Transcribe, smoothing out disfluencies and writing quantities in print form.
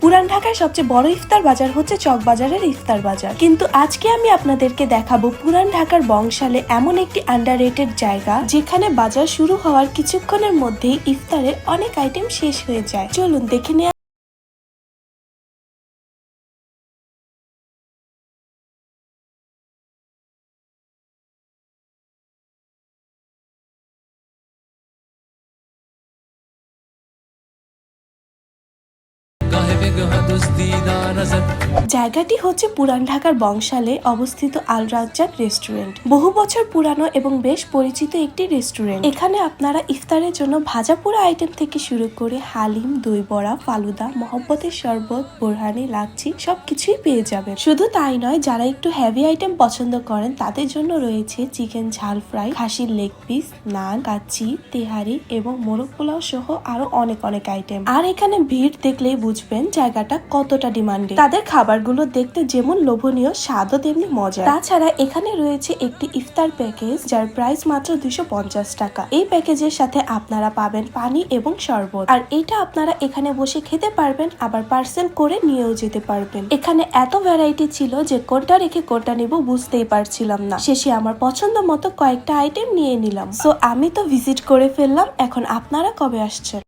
পুরান ঢাকায় সবচেয়ে বড় ইফতার বাজার হচ্ছে চকবাজারের ইফতার বাজার, কিন্তু আজকে আমি আপনাদেরকে দেখাবো পুরান ঢাকার বংশালে এমন একটি আন্ডাররেটেড জায়গা যেখানে বাজার শুরু হওয়ার কিছুক্ষণের মধ্যেই ইফতারের অনেক আইটেম শেষ হয়ে যায়। চলুন দেখে নেওয়া। জায়গাটি হচ্ছে পুরান ঢাকার বংশালে অবস্থিত আল রাজ্জাক রেস্টুরেন্ট। বহু বছর পুরানো এবং বেশ পরিচিত একটি রেস্টুরেন্ট। এখানে আপনারা ইফতারের জন্য ভাজা পোড়া আইটেম থেকে শুরু করে হালিম, দই বড়া, ফালুদা, মহব্বতের শরবত, বোরহানি, লাচ্ছি সবকিছুই পেয়ে যাবেন। শুধু তাই নয়, যারা একটু হেভি আইটেম পছন্দ করেন তাদের জন্য রয়েছে চিকেন ঝাল ফ্রাই, খাসির লেগ পিস, নান, কাচ্চি, তেহারি এবং মোরগ পোলাও সহ আরো অনেক আইটেম। আর এখানে ভিড় দেখলেই বুঝবেন জায়গাটা কতটা ডিমান্ডিং। তাদের খাবারগুলো দেখতে যেমন লোভনীয়, স্বাদও তেমনি মজা। তাছাড়া এখানে রয়েছে একটি ইফতার প্যাকেজ যার প্রাইস মাত্র 250 টাকা। এই প্যাকেজের সাথে আপনারা পাবেন পানি এবং শরবত, আর এটা আপনারা এখানে বসে খেতে পারবেন, আবার পার্সেল করে নিয়েও যেতে পারবেন। এখানে এত ভ্যারাইটি ছিল যে কোনটা রেখে কোনটা নিব বুঝতেই পারছিলাম না। শেষে আমার পছন্দ মতো কয়েকটা আইটেম নিয়ে নিলাম। সো আমি তো ভিজিট করে ফেললাম, এখন আপনারা কবে আসছেন?